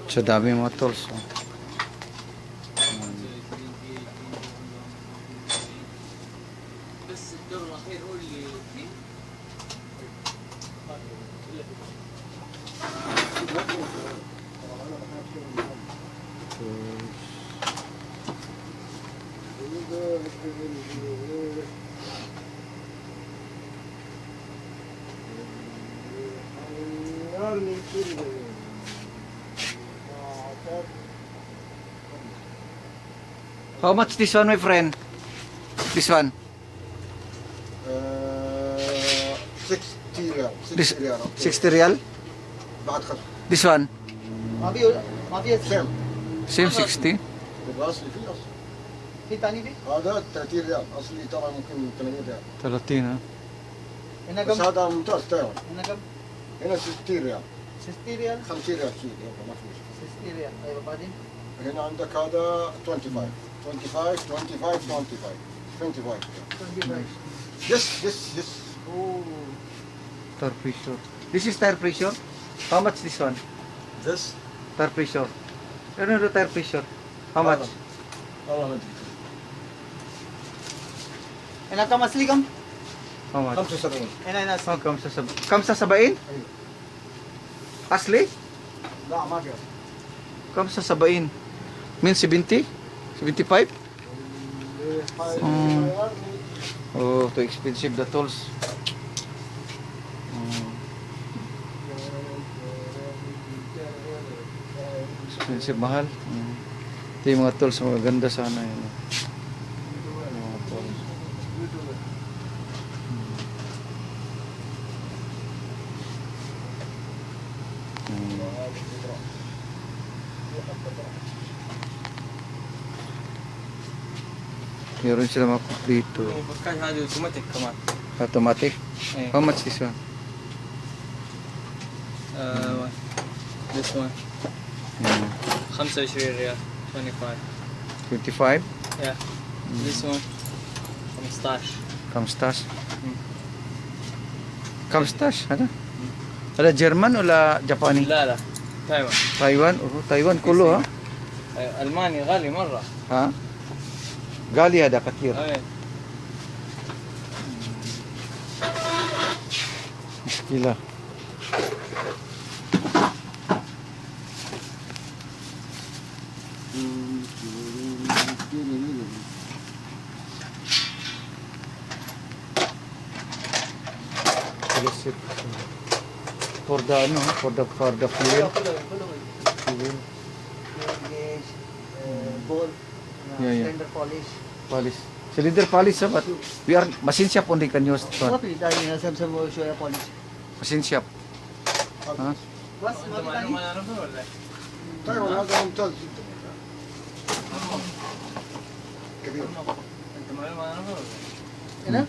Sa dami mga tools. Oh. How much this one, my friend? This one? 60 ريال. This 60 ريال. 60 ريال? بعد خصم. This one? ما في سيم. Same 60? يبقى اصلي في اصل. في ثاني في؟ هذا 30 ريال، اصلي ترى ممكن 80 ريال. 30 ها؟ هنا بس كم؟ هذا ممتاز تايوان. هنا كم؟ هنا 60 ريال. 60 ريال؟ 50 ريال شيء يلا ما في مشكله. 60 ريال ايوه بعدين؟ هنا عندك هذا 25 25 25 25 25 25 Yes. اوه Tire pressure. This is tire pressure? How much this one? This Tire pressure. Ano the tire pressure? How much? والله ما ادري. هنا كم اصلي كم؟ How much? 75 هنا Oh, kam sa 70? Asli? لا ما في Kam sa 70? Mean 70? 75? Oh, too expensive the tools. Expensive, mahal. Ito yung mga tools, mga ganda sana yun. Mga tools. Meron sila mga dito. كان هذا اوتوماتيك كمان. Automatic. إيه. How much this one? This one 25 ريال 25. 25? Yeah. This one 15. Kamstas? Hmm. Kamstas? Ano? Ada Jerman ولا Japani? لا تايوان. Taiwan? Oh, Taiwan كله ها؟ الماني غالي مره. ها؟ غالي هذا كثير. ايه مشكلة. For the ano, for the fuel. Fuel. gauge, ball, Yeah. cylinder polish. Polish. Cylinder polish, sir, but we are machine shop only can use this one. What is that? Some show ya polish. Machine shop. ها؟ بس انت ما في معلومه ثاني؟ انا ولا تايوان هذا ممتاز جدا كبير. انت معلومه انا ولا هنا؟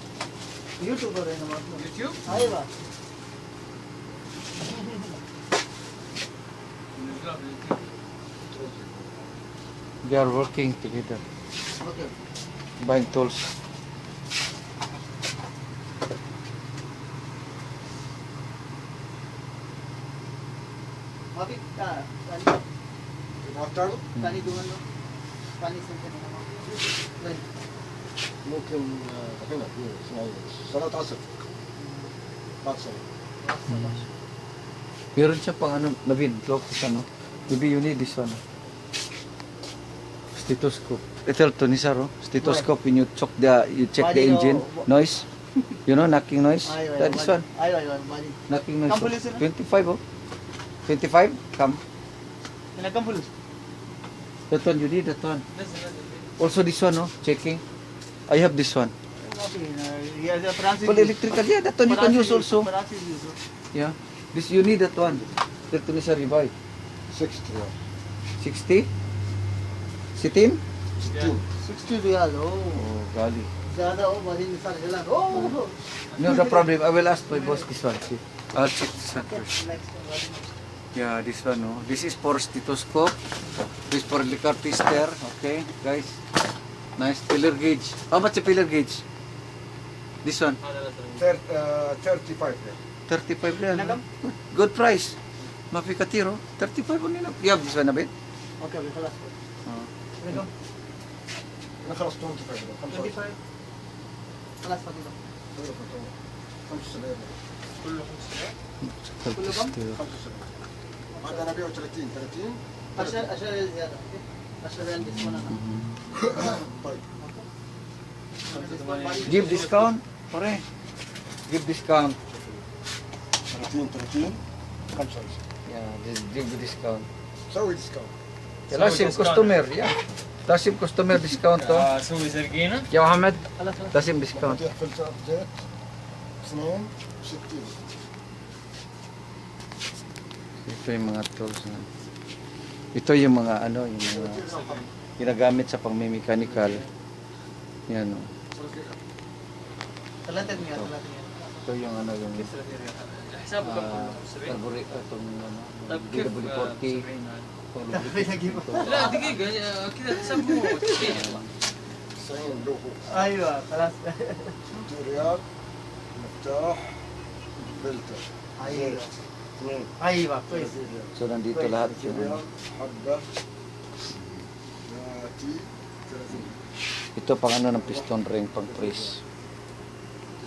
يوتيوبر هنا ما يوتيوب؟ ايوه They are working together, اوكي buying tools. ما في ثاني ما تعرف ثاني دوان ثاني سنتين ممكن هنا في صلاة عصر بعد صلاة. Meron siya pang ano, Navin, look sa ano. Maybe you need this one. Stethoscope. Ito to ni Saro. Stethoscope when you check the engine noise. You know, knocking noise. That is one. ايوه مالي Knocking noise. Kam police na? 25 oh. 25? Come. هنا كم فلوس؟ That one, you need that one. Also this one, oh, checking. I have this one. ما في هنا يا فرنسي Well, electrical, yeah, that one you can use also. فرنسي Yeah. This, you need that one. Ito ni Sir Ribay. 60 ريال. 60? 16? 60 60 ريال اوه Oh, gali. زيادة اوه بعدين صار جلال اوه No, the problem. I will ask my boss this one. See. I'll check this one first. Yeah, this one. Oh. This is for stethoscope. This is for liquor tester. Okay, guys. Nice filler gauge. How much a filler gauge? This one. 35 ريال. 35 real. Nagam? Good price. Mafi katiro. 35 only na. You have this one a bit? Okay, خلاص. Welcome. انا خلاص 25 25. خلاص فاضي. 75 كله 5 كله كم؟ 75 بعد انا ابيعه 30 عشان زيادة. عشان عندي اسمنا. طيب Give discount. Pare. Give discount. 30 25 Yeah, give the discount. سوي ديسكاونت Lasim customer. Yeah. Lasim customer discount to. اسوي زرقينه Ya Muhammad. خلاص خلاص. Lasim discount. مفاتيح فلتر زيت 62 Ito yung mga tools na. Ito yung mga ano, yung mga ginagamit sa pang-mechanical. Yan o. ثلاثة مئة. Ito yung ano, yung حسابه كم كله 70 carburetor, itong ano, طيب كيف DW40. 70 لا دقيقة كذا حساب مو 90 90 له ايوه خلاص. 200 ريال مفتاح فلتر ايوه اثنين ايوه كويس. So, nandito lahat yung ريال ano. حبة 30 Ito pang ano ng piston ring, pang press.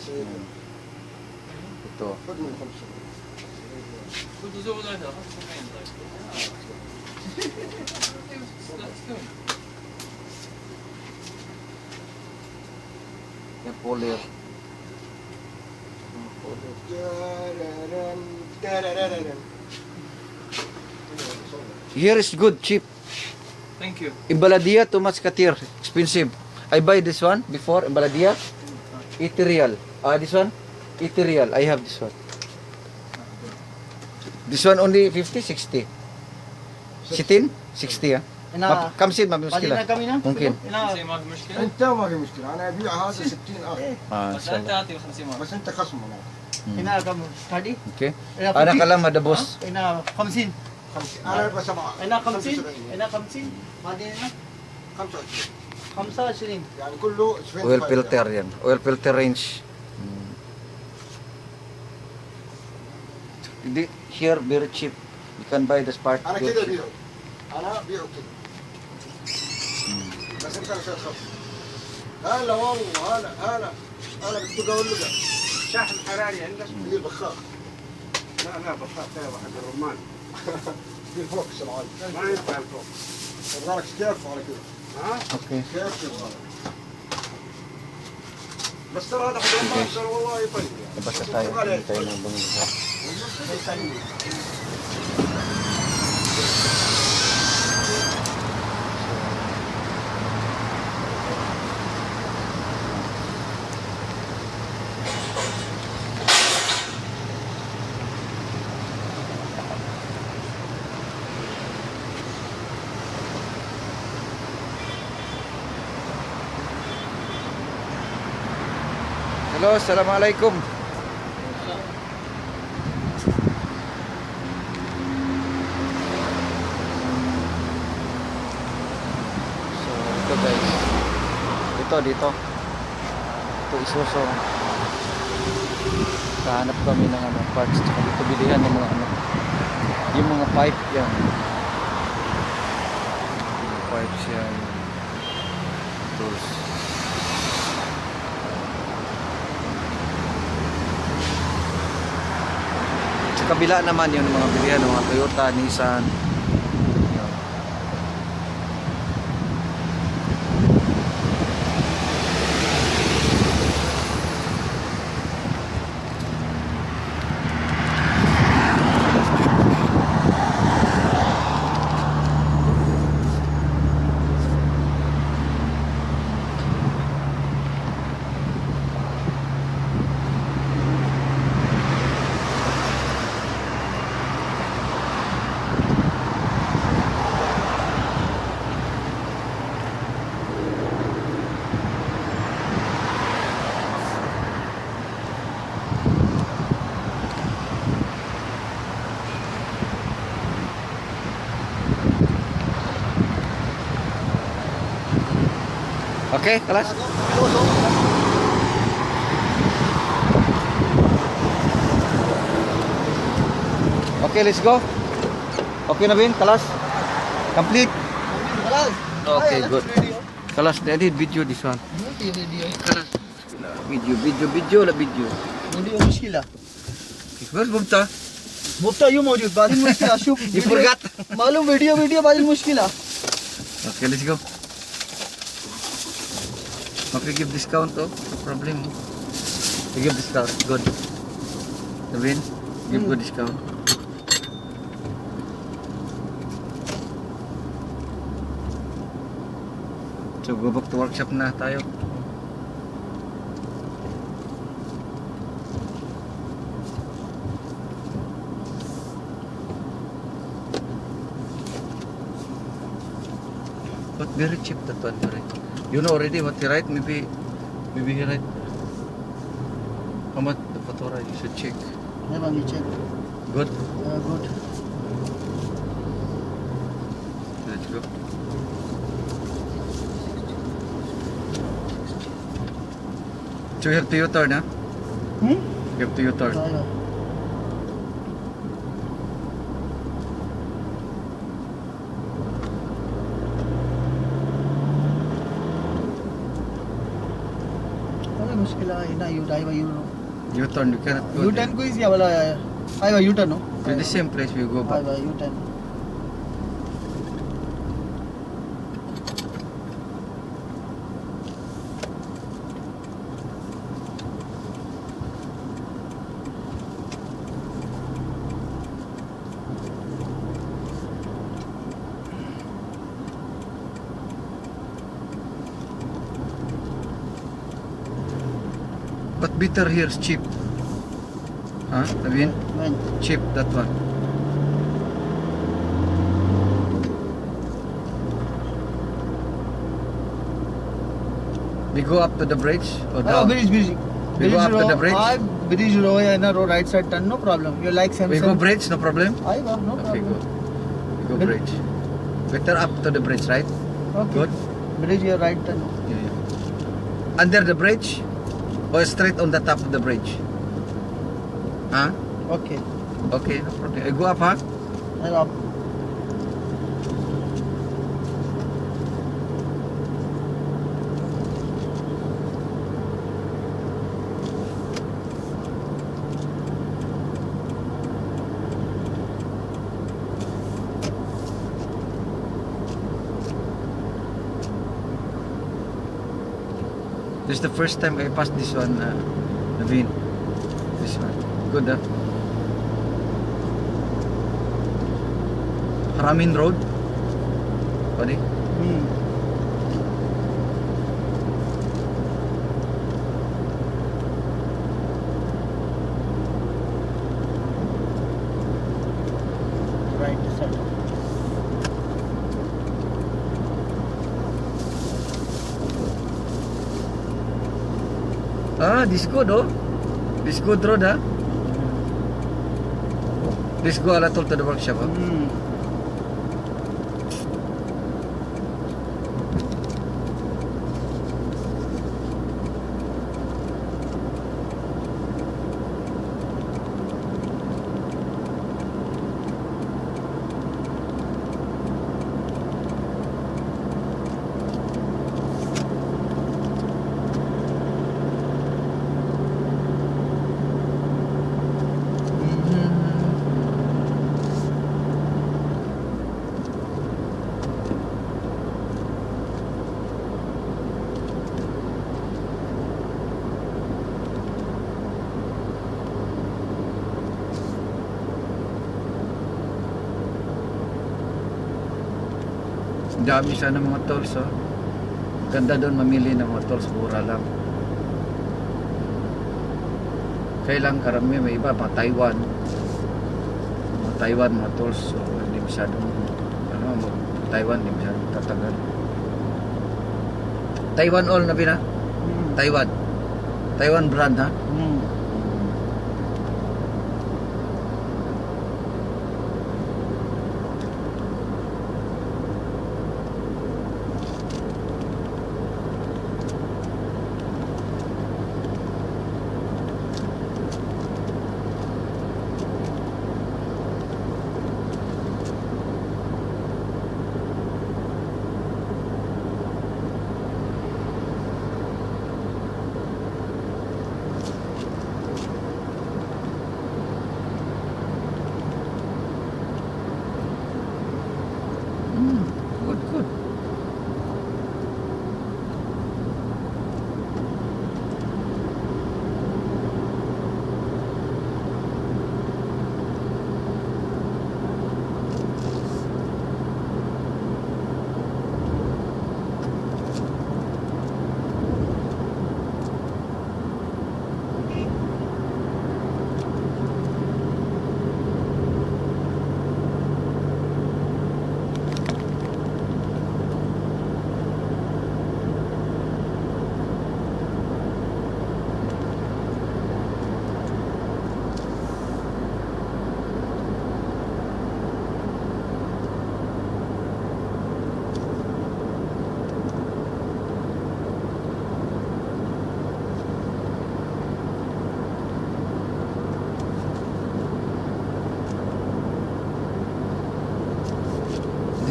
90 Ito. خذ من 5 كنت زود عليها 75 طيب Yung puller. Here is good, cheap. ثانك يو In Baladia, too much katir. Expensive. I buy this one before in Baladia. 80 real. This one? 80 real. I have this one. This one only 50, 60. 60? 60 ah. هنا كم سيد ما بعدين بمشكلة. كم هنا؟ ممكن. هنا زي ما في مشكلة انت ما في مشكله انا ابيع هذا 60 اخر إن بس شاء انت الله. اعطي 50 مرة بس انت خصم انا هنا كم؟ 30؟ Okay. هنا Anak 50. ka lang madabos. هنا 50. 50 انا ابغى 7 هنا 50. هنا 50. بعدين هنا 25 25. يعني كله 25 Oil filter yan. Oil filter range. Here very cheap. You can buy this part. انا very كذا cheap. ابيعه انا ابيعه كذا بس انت عشان خصم هلا والله هلا انا بدي اقول لك شحن حراري عندك؟ في البخاخ لا بخاف هذا حق الرمان في الفوكس العالي ما ينفع الفوق. بالك كيف على كذا ها؟ Okay. كيف يبغى بس ترى هذا حق الرمان ترى والله طيب يعني. Labas na tayo. Hindi tayo nang bumili. Hello, assalamualaikum. So, ito guys. Dito. Ito isuso. Kahanap kami ng ano, parts. Tsaka dito bilihan ng mga ano. Yung mga pipe yan. Yung pipes yan. Tools. Sa kabila naman yung mga bilihan ng mga Toyota, Nissan. Yan. Okay, kelas. Okay, let's go. Okay na Bin? Kalas? Complete? Kalas. Okay, Ay, good. Video. Kalas, edit video this one. Video. Video Video मुश्किल है. Where's Bumta? मुफ्ता यूं मौजूद बादिल मुश्किल है. शुभ. You forgot. मालूम video बादिल मुश्किल है. Okay, let's go. Okay, give discount oh. No problem. We give discount. Good. Win. Give good discount. So go back to workshop na tayo. But very cheap that one, right? You know already what he write? Maybe he write how much the Fatora you should check. ये मांगी check. Good? Good. Let's go. So you have to U-turn, huh? You have to U-turn. आएगा. अरे मुश्किल है ना you drive you U-turn, you cannot go you there. 10 को easy वाला आएगा यू टर्न हो To the same place we go back. आएगा you 10 But bitter here is cheap. Huh? I mean, मैं cheap that one. We go up to the bridge or down? Bridge We go up to the bridge? Bridge रो या ना रो right side turn no problem you like We go bridge, no problem? आएगा no Okay, go. Problem We go bridge. Better up to the bridge, right? Good. Bridge या right turn Yeah, yeah. Under the bridge or straight on the top of the bridge? Huh? Okay Okay, no problem. I go up, huh? आप This is the first time I passed this one, Naveen. This one. Good, huh? Haramin Road. Buddy? Right side Ah, this good, oh. This good road, huh? This go alatol to the workshop, huh? Dami sana mga tolls, oh. Ganda doon mamili ng mga tolls, mura lang. Kailang karami, may iba, mga Taiwan. Mga Taiwan, mga tolls, so hindi masyadong, Taiwan, hindi masyadong tatagal. Taiwan all na bina? Taiwan. Taiwan brand, ha?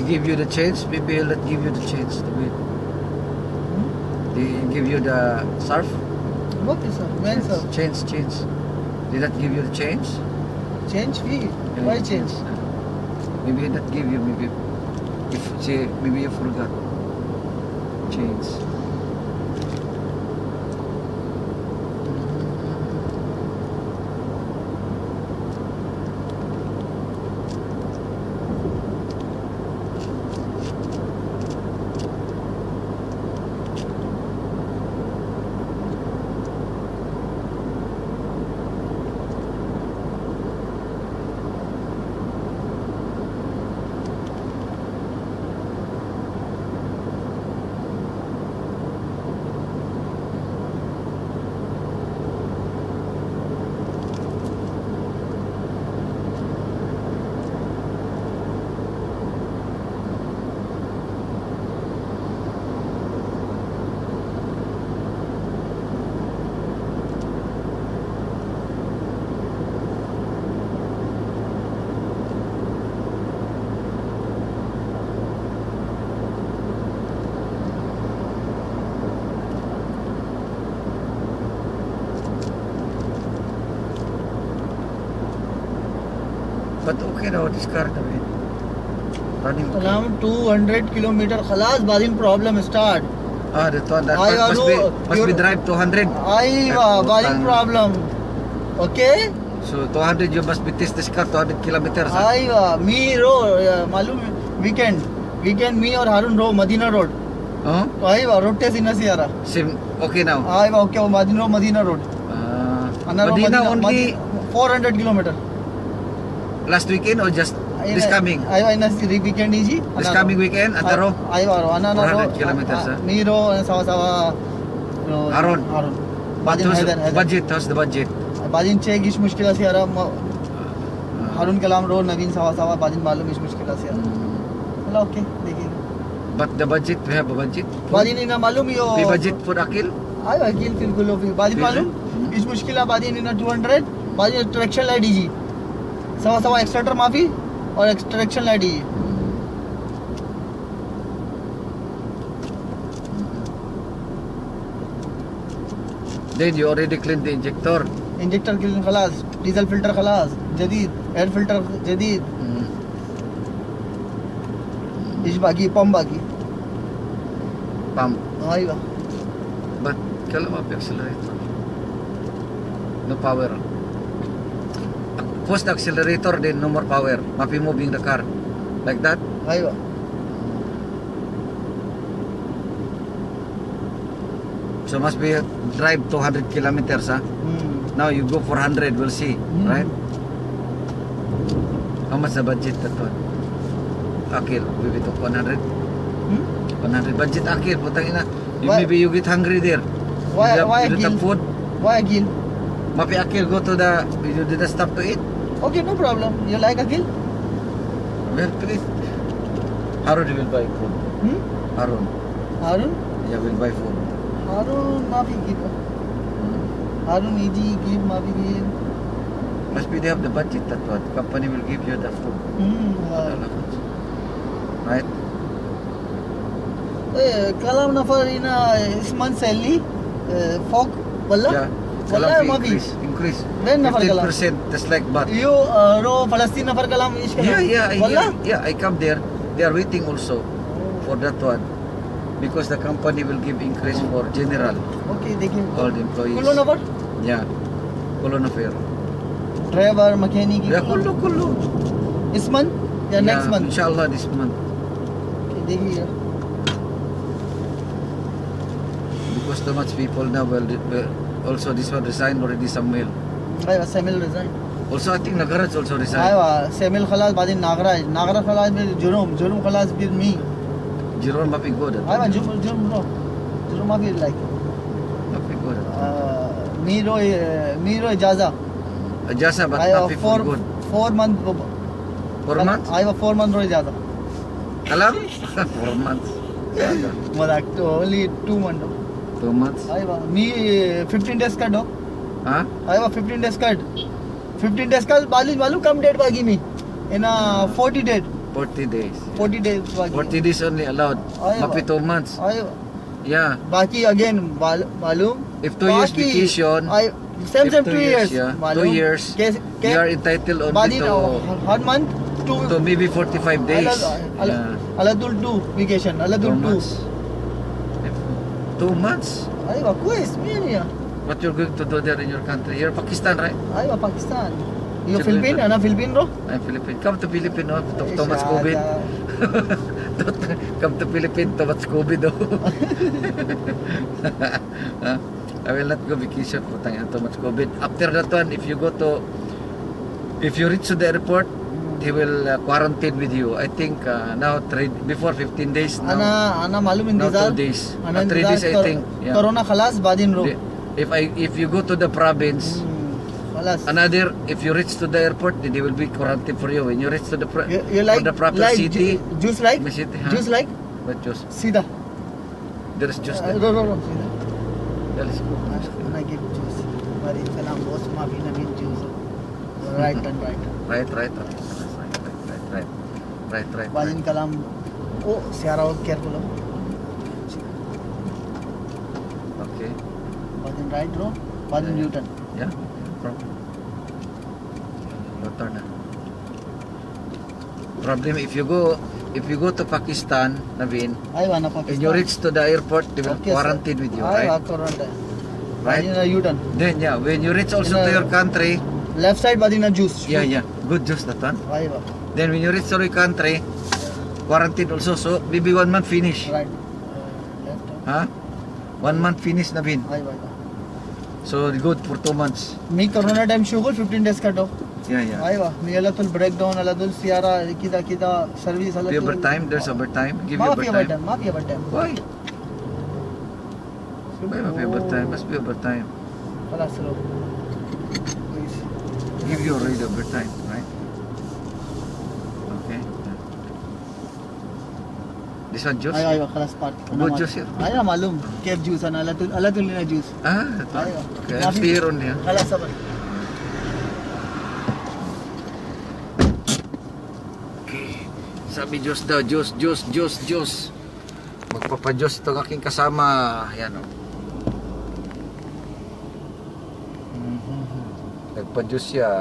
give you the change? Maybe he'll not give you the change to it. They give you the surf? Okay, sir. When, sir? Change. Did that give you the change? Change fee? Why change? Maybe he'll not give you, maybe maybe you forgot. Change. But okay now, this car naman. Running okay. Around 200 kilometer. Khalas, badin problem start. Ah, that one. That I must know, be drive 200. Badin problem. Okay? So 200 you must be test this car 200 kilometers. Me malum weekend me और हारून रो Medina road. Road test इन से यारा. Same okay now. Okay Medina road. Medina only 400 kilometer. Last weekend or just this coming? Weekend iji. This coming weekend antaro. 400 kilometers. Miro sawa Haron. Budget, how's the budget? बाजिन check इस मुश्किल से यार हारून कलाम road नवीन सावा बाजिन मालूम इस मुश्किल से यार चलो ओके देखिए. But the budget, we have a budget. बाजिन इना मालूम यो The budget for Akil? आयो अकील बिल्कुल ओके बाजिन मालूम इस मुश्किल है बाजिन इना 200 बाजिन ट्रैक्शन लाइट दीजिए सावा एक्सलेटर माफी और ट्रैक्शन लाइट दीजिए. Then you already cleaned the injector. Injector clean खलास डीजल फिल्टर खलास जदीद एयर फिल्टर जदीद इस बाकी पंप बाकी Pump. Aiwa. But kalau apa accelerator? No power. Post accelerator then no more power. Mapi moving the car. Like that. Aiwa. So must be drive 200 kilometers, huh? Now you go 400, we'll see, right? How much the budget that one? Akil, we took 100. 100 budget Akil, putang ina. Maybe you get hungry there. Why you don't have food. Why again? Mapi Akil go to the, you didn't stop to eat? Okay, no problem. You like Akil? Well, please. Harun will buy food. Harun. Harun? Yeah, will buy food. Harun, Mafi give. Harun, Eji give, Mafi give. Must be they have the budget that one. Company will give you the food. Right? Kalam nafar in this month salary, folk, walla? Yeah. Walla, Kalam Mafi? increase. When nafar kalam? 15%, just like but. You, ro Palestine nafar kalam ish kalam? Yeah, I come there. They are waiting also for that one. Because the company will give increase for general. Okay, देखिए. All the employees. Kullu nafar? Yeah. Kullu nafar. Driver, mechanic. Yeah, kullu. This month? Yeah, next month. Inshallah this month. Okay, देखिए. Because too much people now will also this one resigned already Samuel. Aywa, Samuel resign. Also I think Nagaraj also resigned. Aywa, Samuel khalas, badin Nagaraj khalas, with Jerome khalas with me. Jerome Mapi good. Aywa, Jerome Mapi like. Mapi good. Miro Jaza. Jasa but Mapi for good. 4 months. 4 months? Aywa, 4 months Roy Jaza. Alam? 4 months. Madak, only 2 months. 2 months. Aywa, me 15 days cut ho. Huh? Aywa, 15 days cut. 15 days cut, balu come date bagi me. In 40 days. 40 days. 40 days बाकी 40 days only allowed. Ay, Mapi 2 months. आए Yeah. बाकी again मालूम If 2 years बाकी vacation, आए same if 2 years yeah, 2 मालूम years, you are entitled only बाकी to hard month to maybe 45 days. Aladul 2 vacation 2 Aladul 2 months. 2 months. أيوة كويس مين يا What you're going to do there in your country? You're Pakistan, right? أيوة باكستان يو Siyempre, فلبين أنا فلبين رو I'm Philippine. Come to Philippines, no? Too much COVID. Come to Philippines, too much COVID, oh. Huh? I will not go vacation for too much COVID. After that one, if you reach to the airport, he will quarantine with you. I think now before 15 days now. أنا معلوم Now 2 इंतज़ार days. أنا 3 days I इंतज़ार think. Yeah. Corona खलास बादिन रो If you go to the province, खलास another, if you reach to the airport, they will be quarantined for you. When you reach to the you like the proper like city, juice like the city, huh? juice like What juice? सीधा There is juice there. रो सीधा There is أنا give juice हमारी सलाम boss माफी नबी juice right and right right. बादिन कलाम ओ सियारा वो careful हो Okay. बादिन right रो बादिन Yeah. U-turn Yeah. Your turn. Problem if you go to Pakistan, Naveen, Aiwa ना when Pakistan you reach to the airport, they will Okay, sir. quarantine with you, Aiwa right? Corona Right. Badin U-turn Then yeah, when you reach also to your country, left side Badin juice yeah, good juice that one. Aiwa Then when you reach to your country, quarantine also, so maybe 1 month finish. right left Huh? 1 month finish, Naveen. आइवा So good for 2 months. मी corona time शुगल 15 days का डो Yeah. आइवा मी अलतुल breakdown अलतुल सियारा किदा service Pay overtime, there's overtime. Give you माफी overtime. overtime Why? Why pay overtime? Must be overtime. خلاص low Give you already overtime, right? Okay. This one juice? Aiwa खलास part Good juice here. Aiwa मालूम केफ juice अना अलतुल लेना juice Ah, that one. Aywa. Okay, I'll stay here only. Huh? खलास सब Sabi juice daw, juice. Magpapa-juice itong aking kasama. Ayan o. Nagpa-juice siya.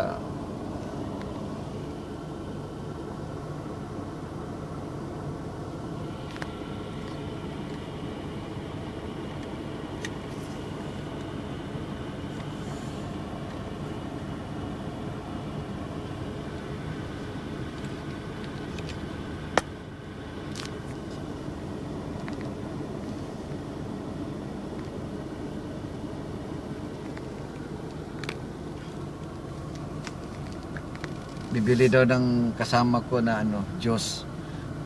Bibili daw ng kasama ko na juice.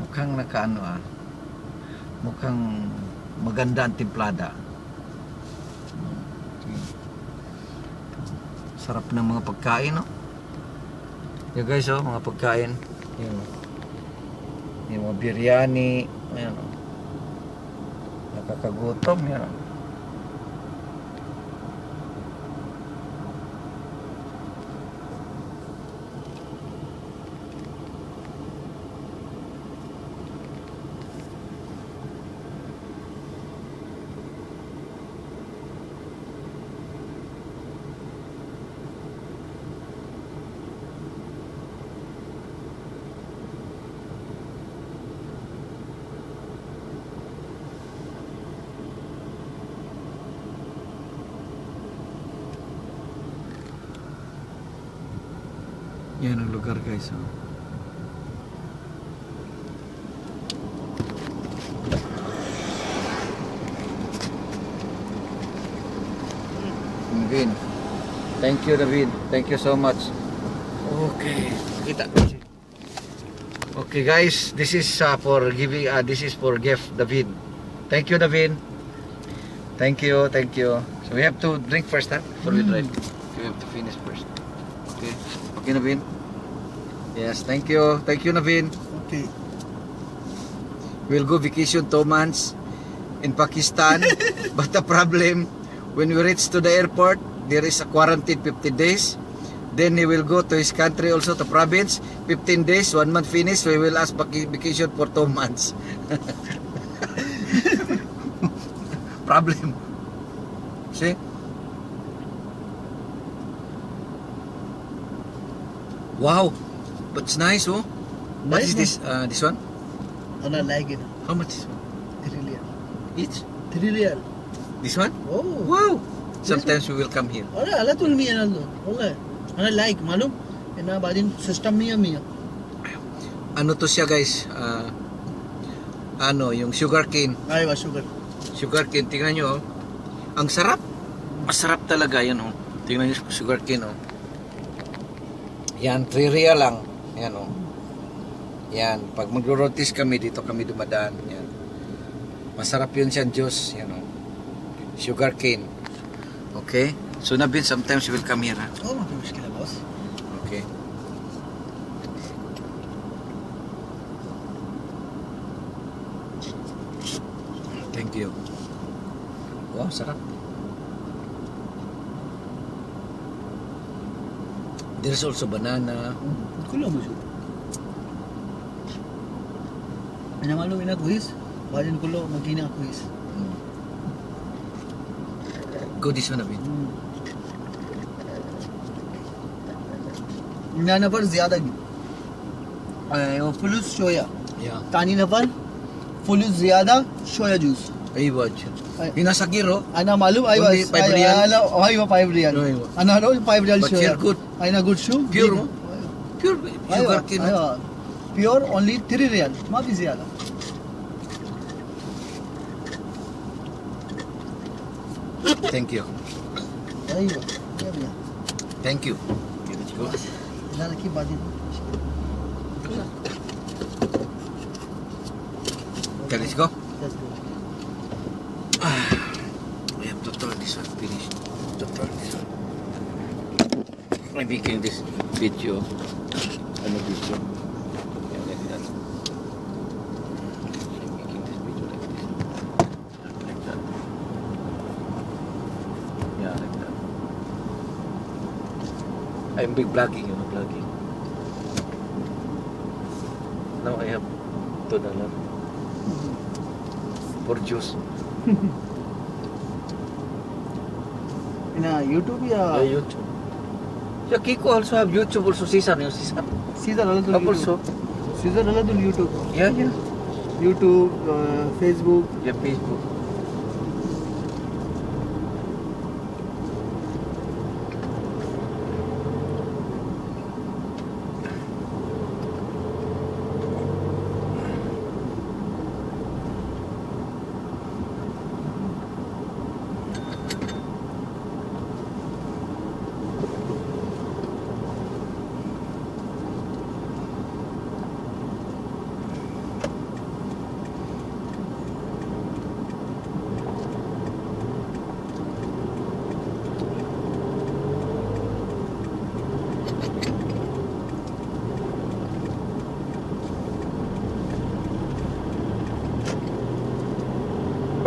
Mukhang mukhang maganda ang timplada. Sarap ng mga pagkain, no? Yan guys, oh, mga pagkain. Yung mga biryani, ayan, oh. Nakakagutom, yan, oh. Yan ang lugar guys, oh. Naveen. Thank you, Naveen. Thank you so much. Okay. Kita. Okay guys, this is for giving this is for gift, Naveen. Thank you, Naveen. Thank you. So we have to drink first, huh? Before we drive. We have to finish first. Okay. Okay, Naveen. Yes, thank you. Thank you, Naveen. okay We'll go vacation 2 months in Pakistan. But the problem, when we reach to the airport, there is a quarantine 50 days. Then he will go to his country also, to province. 15 days, 1 month finish. We will ask vacation for 2 months. Problem. See? Wow, but it's nice, oh. What Nice, is this? This one? And I like it. How much is 3 riyal. each? 3 riyal. This one? Oh. Wow. Sometimes we will come here. Wala, ala tulmi yan alo. Wala. And I like, malum. Ina badin system niya miya. Ano to siya, guys? Ano, yung sugar cane. Ay, wa sugar. Sugar cane, tingnan nyo, oh. Ang sarap. Masarap talaga yan, oh. Tingnan nyo sugar cane, oh. Yan, 3 real lang. Yan, oh. Yan, pag magro-rotis kami, dito kami dumadaan. Yan. Masarap yun siya, Diyos. Yan, oh. Sugar cane. Okay? So, Nabin, sometimes you will come here, ha? Oh, maki mushkila, boss. Okay. Thank you. Wow, sarap. There's also banana. Kulo mo siya. Ina malum ina kuis. Badin kulo magina kuis. Go this one, Nabin. ina nafar ज़्यादा वो फुलूस सोया Yeah. तानी नफर फुलूस ज़्यादा सोया juice Ay, watch. Yung nasa giro, Ana malum I Only was 5 riyal? I was 5 riyal. No, aywa. Ana no 5 riyal but soya. here good. Aina good shoe. Pure, no? Pure sugar Aywa, cane. aywa. Pure only 3 riyal. Ma bhi ज़्यादा. Thank you. Aywa. Ya भैया. Thank you. Okay, let's go. ज़्यादा की बात नहीं. Okay, let's go. Let's go. We have to turn this one finished. To turn this one. I'm making this video. Ano video? Yeah, like that. I'm making this video like this. Like that. Yeah, like that. I'm big vlogging, you know, vlogging. Now I have $2 for juice. ina YouTube ya Yeah, YouTube. Yeah, Kiko also have YouTube also. Caesar, you know, Caesar. सीधा डाला तो Have also. सीधा डाला तो YouTube. Yeah, yeah. YouTube, Facebook. Yeah, Facebook.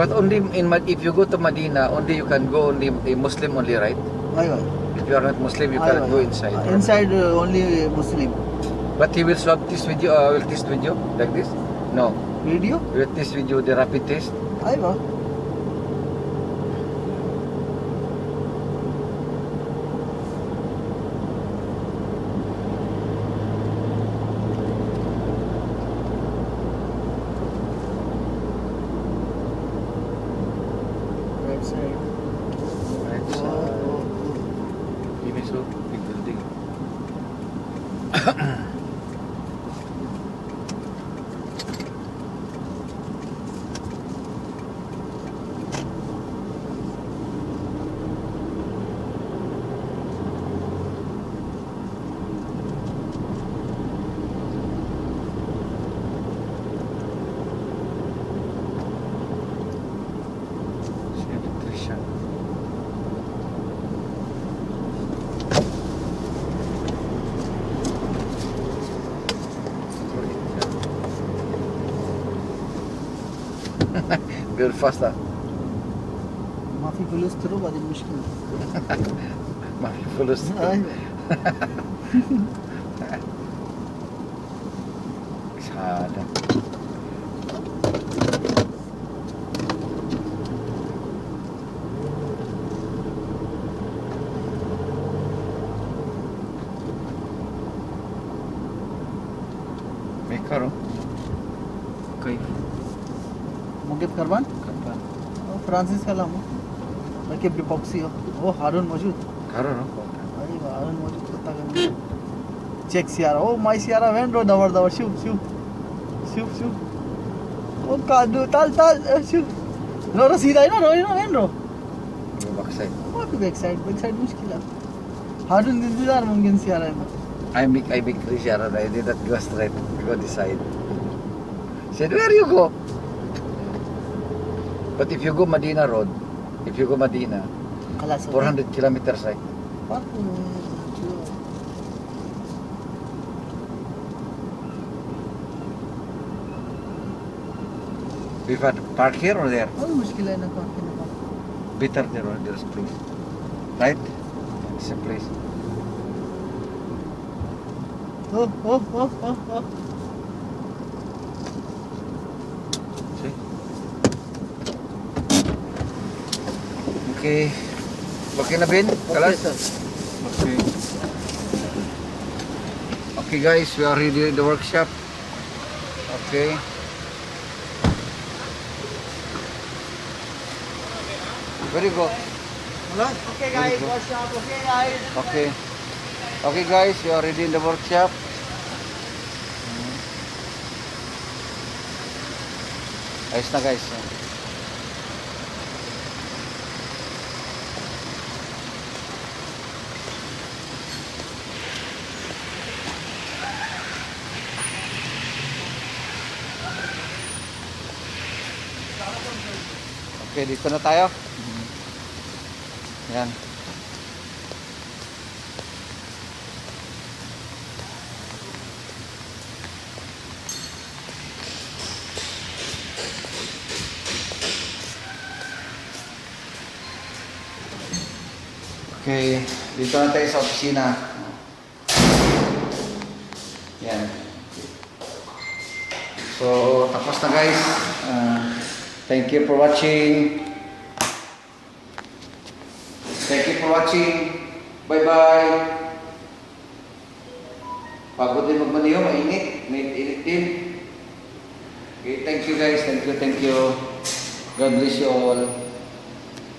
But only if you go to Medina, only you can go only a Muslim only, right? Aywa. If you are not Muslim, you cannot go inside. Inside only Muslim. But he will stop this video. Will this video like this? No. Video? Will this video the rapid test? Aywa. Right side. Right. Oh. Maybe so. Big building. Electrician. Very fast, ah. माफी पुलिस थ्रू बाद मुश्किल Mafi fulus. Aywa. Sada. May karo. Okay. मुकेब करबान फ्रांसिस का लामो मुकेब डिपॉक्सी हो वो हारून मौजूद Karo no? अरे वाह हारून मौजूद पता कर चेक सियारा ओ माय सियारा वेन रो दवर दवर शू शू शू शू ओ कादू ताल ताल शू रो रो सीधा है ना वेन रो Yung backside. ओ बैक साइड मुश्किल है हारून दिन दिदार मुमकिन सियारा है I make Chris Yara. I did not go straight. We go this side. Said, where you go? But if you go Medina Road, खलास 400 kilometers, right? We had park here or there? और मुश्किल है ना park Better there or there's place. Right? It's a place. ओ ओ ओ ओ ओ See? Okay. Okay na, Ben? Kalas? Okay. Okay guys, we are ready in the workshop. Okay. Where you go? Okay guys, workshop. Okay guys. Okay. Okay guys, we are ready in the workshop. Ayos na guys. Okay, dito na tayo. Yan. Okay, dito na tayo sa opisina. Yan. So, tapos na guys. Thank you for watching. Thank you for watching. Bye-bye. Pagod din magmaniho, mainit. Mainit din. Okay, thank you guys. Thank you. God bless you all.